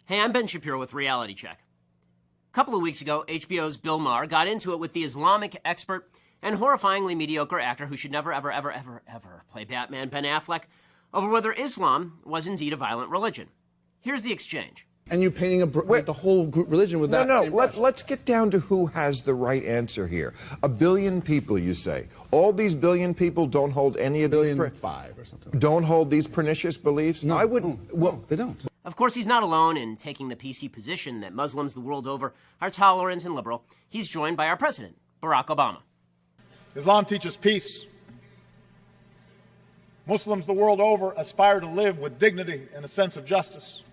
Hey, I'm Ben Shapiro with Reality Check. A couple of weeks ago, HBO's Bill Maher got into it with the Islamic expert and horrifyingly mediocre actor who should never, ever, ever, ever, ever play Batman, Ben Affleck, over whether Islam was indeed a violent religion. Here's the exchange. And you painting the whole religion with that? No, let's get down to who has the right answer here. 1 billion people, you say. All these billion people don't hold any of these... 1.5 or something. Don't hold these pernicious beliefs? No, I wouldn't... Well, they don't. Of course, he's not alone in taking the PC position that Muslims the world over are tolerant and liberal. He's joined by our president, Barack Obama. Islam teaches peace. Muslims the world over aspire to live with dignity and a sense of justice.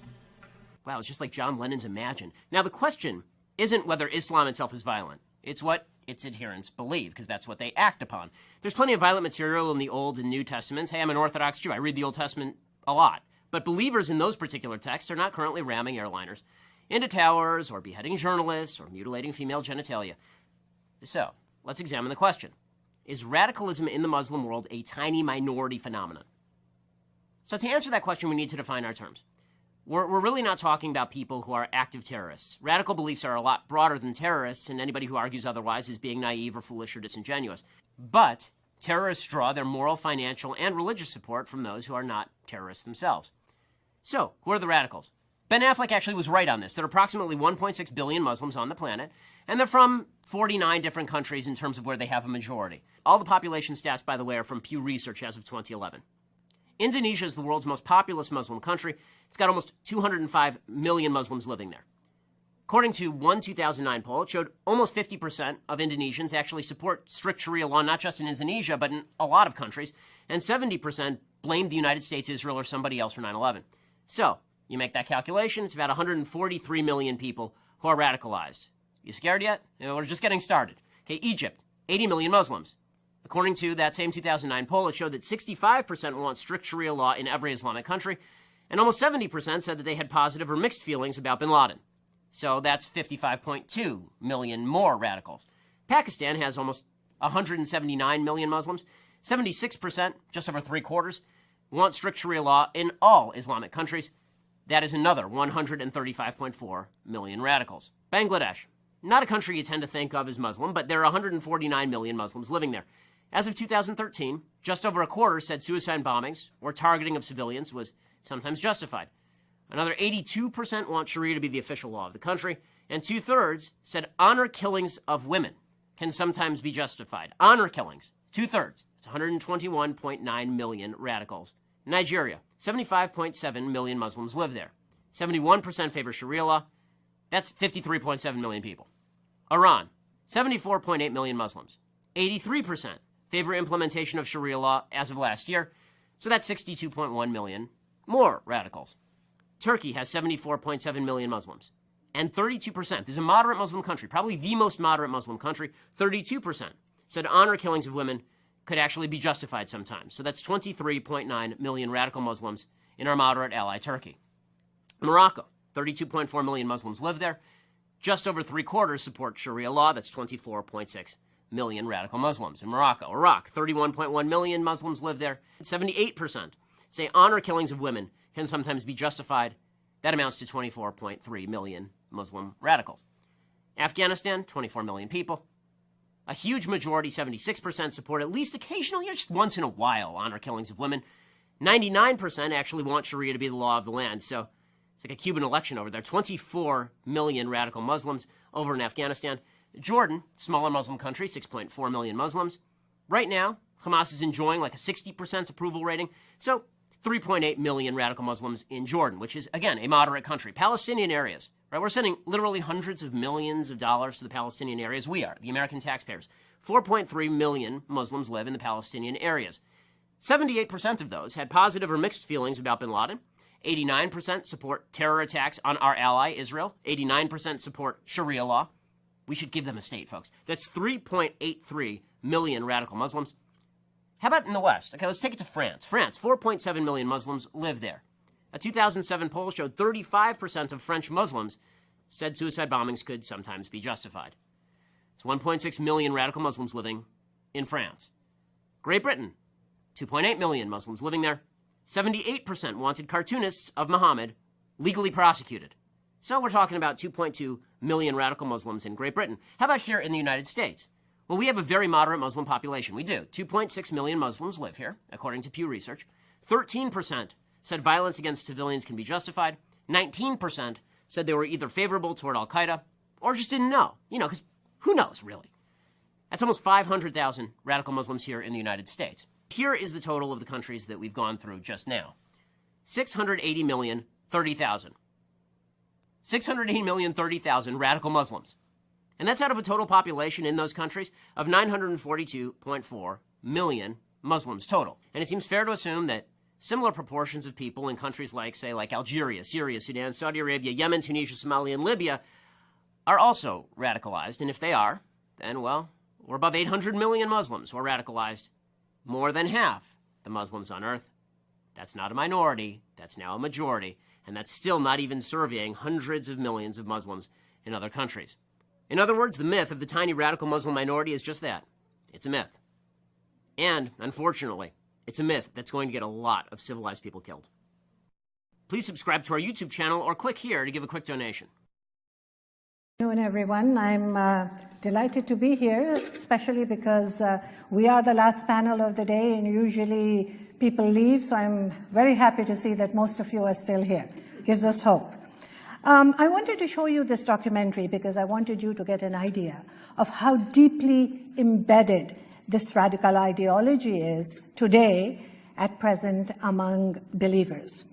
Wow, it's just like John Lennon's Imagine. Now, the question isn't whether Islam itself is violent. It's what its adherents believe, because that's what they act upon. There's plenty of violent material in the Old and New Testaments. Hey, I'm an Orthodox Jew. I read the Old Testament a lot. But believers in those particular texts are not currently ramming airliners into towers or beheading journalists or mutilating female genitalia. So, let's examine the question. Is radicalism in the Muslim world a tiny minority phenomenon? So to answer that question, we need to define our terms. We're really not talking about people who are active terrorists. Radical beliefs are a lot broader than terrorists, and anybody who argues otherwise is being naive or foolish or disingenuous. But terrorists draw their moral, financial, and religious support from those who are not terrorists themselves. So, who are the radicals? Ben Affleck actually was right on this. There are approximately 1.6 billion Muslims on the planet, and they're from 49 different countries in terms of where they have a majority. All the population stats, by the way, are from Pew Research as of 2011. Indonesia is the world's most populous Muslim country. It's got almost 205 million Muslims living there. According to one 2009 poll, it showed almost 50% of Indonesians actually support strict Sharia law, not just in Indonesia, but in a lot of countries, and 70% blamed the United States, Israel, or somebody else for 9/11. So, you make that calculation, it's about 143 million people who are radicalized. You scared yet? We're just getting started. Okay, Egypt, 80 million Muslims. According to that same 2009 poll, it showed that 65% want strict Sharia law in every Islamic country, and almost 70% said that they had positive or mixed feelings about bin Laden. So that's 55.2 million more radicals. Pakistan has almost 179 million Muslims. 76%, just over three-quarters, want strict Sharia law in all Islamic countries. That is another 135.4 million radicals. Bangladesh, not a country you tend to think of as Muslim, but there are 149 million Muslims living there. As of 2013, just over a quarter said suicide bombings or targeting of civilians was sometimes justified. Another 82% want Sharia to be the official law of the country, and 2/3 said honor killings of women can sometimes be justified. Honor killings, 2/3. It's 121.9 million radicals. Nigeria, 75.7 million Muslims live there. 71% favor Sharia law. That's 53.7 million people. Iran, 74.8 million Muslims. 83% favor implementation of Sharia law as of last year. So that's 62.1 million more radicals. Turkey has 74.7 million Muslims. And 32%, this is a moderate Muslim country, probably the most moderate Muslim country, 32% said honor killings of women could actually be justified sometimes. So that's 23.9 million radical Muslims in our moderate ally, Turkey. Morocco, 32.4 million Muslims live there. Just over three-quarters support Sharia law. That's 24.6 million radical Muslims in Morocco. Iraq, 31.1 million Muslims live there. 78% say honor killings of women can sometimes be justified. That amounts to 24.3 million Muslim radicals. Afghanistan, 24 million people. A huge majority, 76%, support at least occasionally, or just once in a while, honor killings of women. 99% actually want Sharia to be the law of the land. So it's like a Cuban election over there. 24 million radical Muslims over in Afghanistan. Jordan, smaller Muslim country, 6.4 million Muslims. Right now, Hamas is enjoying like a 60% approval rating. So 3.8 million radical Muslims in Jordan, which is, again, a moderate country. Palestinian areas, right? We're sending literally hundreds of millions of dollars to the Palestinian areas. We are, the American taxpayers. 4.3 million Muslims live in the Palestinian areas. 78% of those had positive or mixed feelings about bin Laden. 89% support terror attacks on our ally, Israel. 89% support Sharia law. We should give them a state, folks. That's 3.83 million radical Muslims. How about in the West? Okay, let's take it to France. France, 4.7 million Muslims live there. A 2007 poll showed 35% of French Muslims said suicide bombings could sometimes be justified. It's 1.6 million radical Muslims living in France. Great Britain, 2.8 million Muslims living there. 78% wanted cartoonists of Muhammad legally prosecuted. So we're talking about 2.2 million radical Muslims in Great Britain. How about here in the United States? Well, we have a very moderate Muslim population. We do. 2.6 million Muslims live here, according to Pew Research. 13% said violence against civilians can be justified. 19% said they were either favorable toward al-Qaeda or just didn't know. Because who knows, really? That's almost 500,000 radical Muslims here in the United States. Here is the total of the countries that we've gone through just now. 680,030,000. 680,030,000 radical Muslims. And that's out of a total population in those countries of 942.4 million Muslims total. And it seems fair to assume that similar proportions of people in countries like Algeria, Syria, Sudan, Saudi Arabia, Yemen, Tunisia, Somalia, and Libya are also radicalized. And if they are, then, well, we're above 800 million Muslims who are radicalized. More than half the Muslims on earth. That's not a minority. That's now a majority. And that's still not even surveying hundreds of millions of Muslims in other countries. In other words, the myth of the tiny radical Muslim minority is just that. It's a myth. And, unfortunately, it's a myth that's going to get a lot of civilized people killed. Please subscribe to our YouTube channel or click here to give a quick donation. Good afternoon, everyone. I'm delighted to be here, especially because we are the last panel of the day and usually people leave, so I'm very happy to see that most of you are still here. Gives us hope. I wanted to show you this documentary because I wanted you to get an idea of how deeply embedded this radical ideology is today, at present, among believers.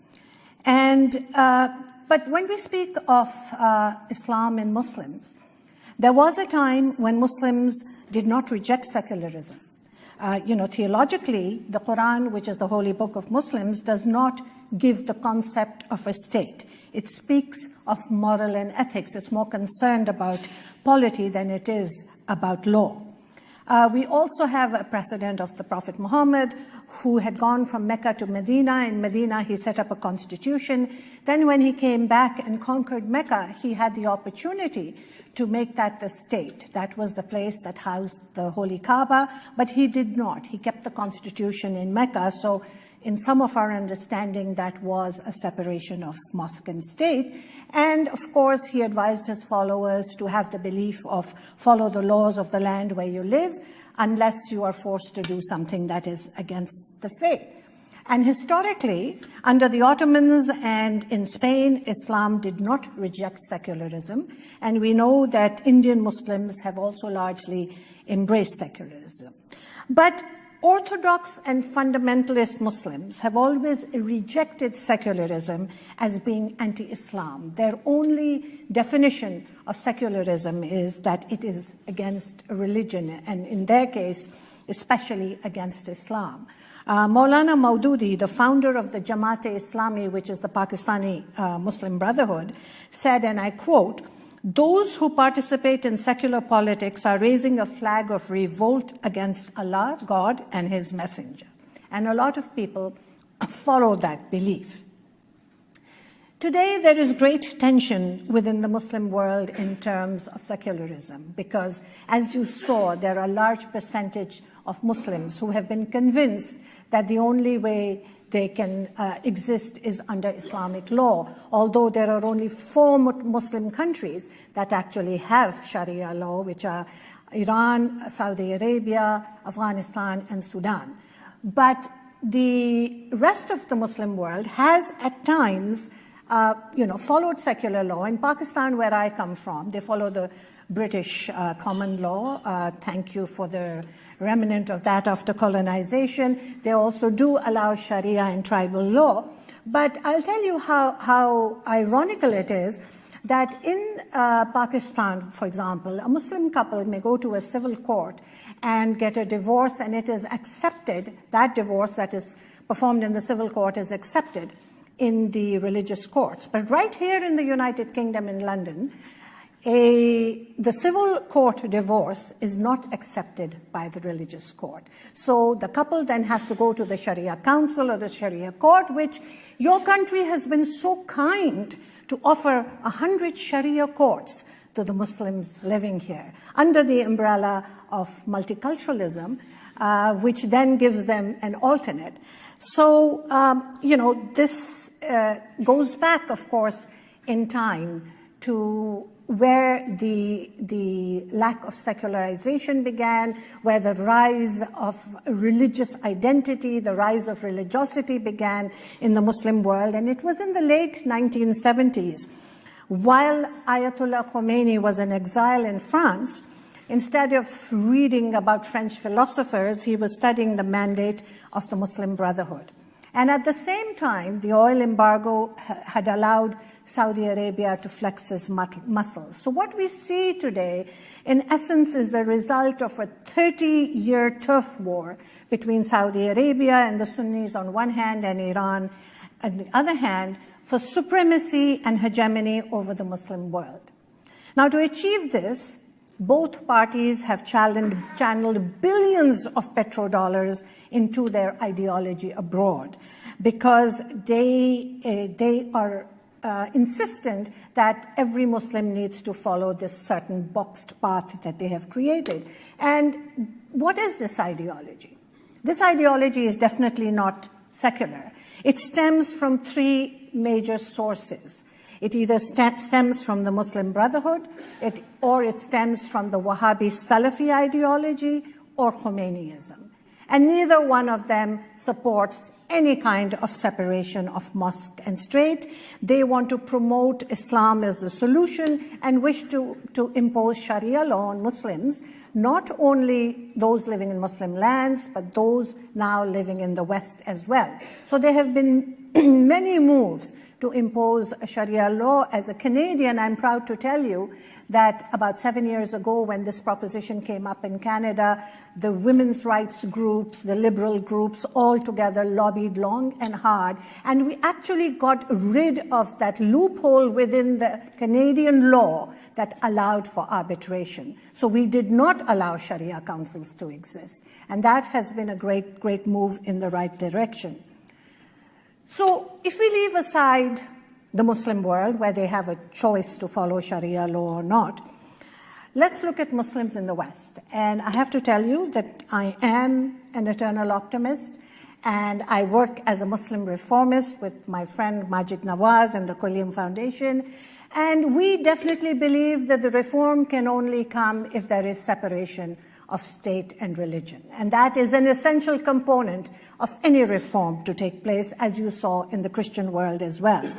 But when we speak of Islam and Muslims, there was a time when Muslims did not reject secularism. Theologically, the Quran, which is the holy book of Muslims, does not give the concept of a state. It speaks of moral and ethics. It's more concerned about polity than it is about law. We also have a precedent of the Prophet Muhammad, who had gone from Mecca to Medina. In Medina, he set up a constitution. Then when he came back and conquered Mecca, he had the opportunity to make that the state. That was the place that housed the Holy Kaaba, but he did not. He kept the constitution in Mecca. So in some of our understanding, that was a separation of mosque and state. And of course, he advised his followers to have the belief of follow the laws of the land where you live, unless you are forced to do something that is against the faith. And historically, under the Ottomans and in Spain, Islam did not reject secularism. And we know that Indian Muslims have also largely embraced secularism. But Orthodox and fundamentalist Muslims have always rejected secularism as being anti-Islam. Their only definition of secularism is that it is against religion, and in their case, especially against Islam. Maulana Maududi, the founder of the Jamaat-e-Islami, which is the Pakistani Muslim Brotherhood, said, and I quote, "Those who participate in secular politics are raising a flag of revolt against Allah, God, and His Messenger." And a lot of people follow that belief. Today, there is great tension within the Muslim world in terms of secularism, because as you saw, there are a large percentage of Muslims who have been convinced that the only way they can exist is under Islamic law, although there are only 4 Muslim countries that actually have Sharia law, which are Iran, Saudi Arabia, Afghanistan, and Sudan. But the rest of the Muslim world has at times followed secular law. In Pakistan, where I come from, they follow the British common law. Thank you for the remnant of that after colonization. They also do allow Sharia and tribal law. But I'll tell you how ironical it is that in Pakistan, for example, a Muslim couple may go to a civil court and get a divorce, and it is accepted, that divorce that is performed in the civil court is accepted in the religious courts. But right here in the United Kingdom in London, the civil court divorce is not accepted by the religious court. So the couple then has to go to the Sharia Council or the Sharia court, which your country has been so kind to offer 100 Sharia courts to the Muslims living here under the umbrella of multiculturalism, which then gives them an alternate. So, this goes back, of course, in time to where the lack of secularization began, where the rise of religious identity, the rise of religiosity began in the Muslim world. And it was in the late 1970s, while Ayatollah Khomeini was in exile in France. Instead of reading about French philosophers, he was studying the mandate of the Muslim Brotherhood. And at the same time, the oil embargo had allowed Saudi Arabia to flex its muscles. So what we see today, in essence, is the result of a 30-year turf war between Saudi Arabia and the Sunnis on one hand and Iran on the other hand for supremacy and hegemony over the Muslim world. Now, to achieve this, both parties have channeled billions of petrodollars into their ideology abroad because they are insistent that every Muslim needs to follow this certain boxed path that they have created. And what is this ideology? This ideology is definitely not secular. It stems from three major sources. It either stems from the Muslim Brotherhood, or it stems from the Wahhabi Salafi ideology, or Khomeiniism. And neither one of them supports any kind of separation of mosque and state. They want to promote Islam as the solution and wish to impose Sharia law on Muslims, not only those living in Muslim lands, but those now living in the West as well. So there have been many moves to impose a Sharia law. As a Canadian, I'm proud to tell you that about 7 years ago, when this proposition came up in Canada, the women's rights groups, the liberal groups, all together lobbied long and hard, and we actually got rid of that loophole within the Canadian law that allowed for arbitration. So we did not allow Sharia councils to exist, and that has been a great, great move in the right direction. So if we leave aside the Muslim world, where they have a choice to follow Sharia law or not, let's look at Muslims in the West. And I have to tell you that I am an eternal optimist, and I work as a Muslim reformist with my friend Majid Nawaz and the Quilliam Foundation. And we definitely believe that the reform can only come if there is separation of state and religion. And that is an essential component of any reform to take place, as you saw in the Christian world as well.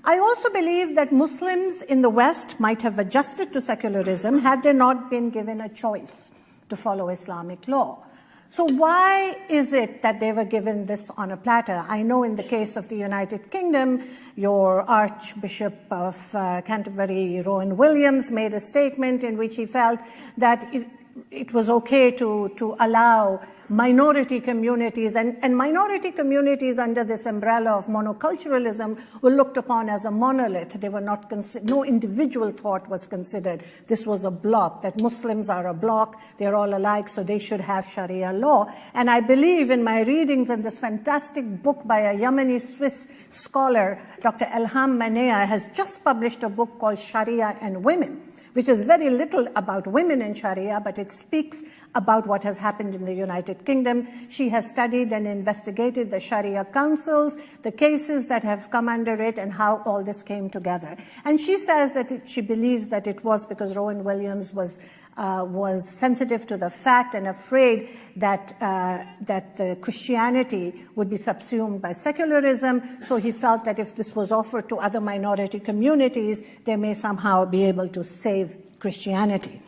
I also believe that Muslims in the West might have adjusted to secularism had they not been given a choice to follow Islamic law. So why is it that they were given this on a platter? I know in the case of the United Kingdom, your Archbishop of Canterbury, Rowan Williams, made a statement in which he felt that it was okay to allow minority communities, and minority communities under this umbrella of monoculturalism were looked upon as a monolith. They were not no individual thought was considered. This was a block, that Muslims are a block, they're all alike, so they should have Sharia law. And I believe in my readings in this fantastic book by a Yemeni-Swiss scholar, Dr. Elham Manea, has just published a book called Sharia and Women, which is very little about women in Sharia, but it speaks about what has happened in the United Kingdom. She has studied and investigated the Sharia councils, the cases that have come under it, and how all this came together. And she says that she believes that it was because Rowan Williams was sensitive to the fact and afraid that the Christianity would be subsumed by secularism. So he felt that if this was offered to other minority communities, they may somehow be able to save Christianity.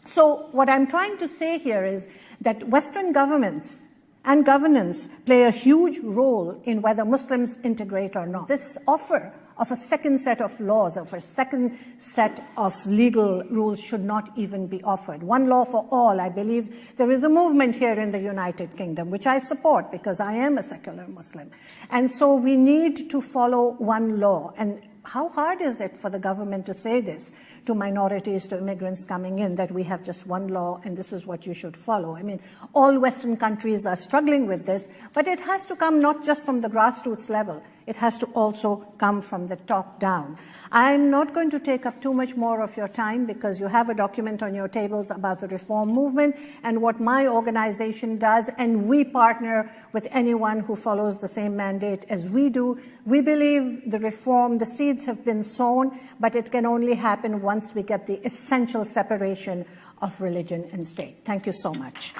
So what I'm trying to say here is that Western governments and governance play a huge role in whether Muslims integrate or not. This offer of a second set of laws, of a second set of legal rules should not even be offered. One law for all, I believe there is a movement here in the United Kingdom, which I support because I am a secular Muslim. And so we need to follow one law. And how hard is it for the government to say this to minorities, to immigrants coming in, that we have just one law and this is what you should follow? I mean, all Western countries are struggling with this, but it has to come not just from the grassroots level. It has to also come from the top down. I'm not going to take up too much more of your time because you have a document on your tables about the reform movement and what my organization does, and we partner with anyone who follows the same mandate as we do. We believe the reform, the seeds have been sown, but it can only happen once we get the essential separation of religion and state. Thank you so much.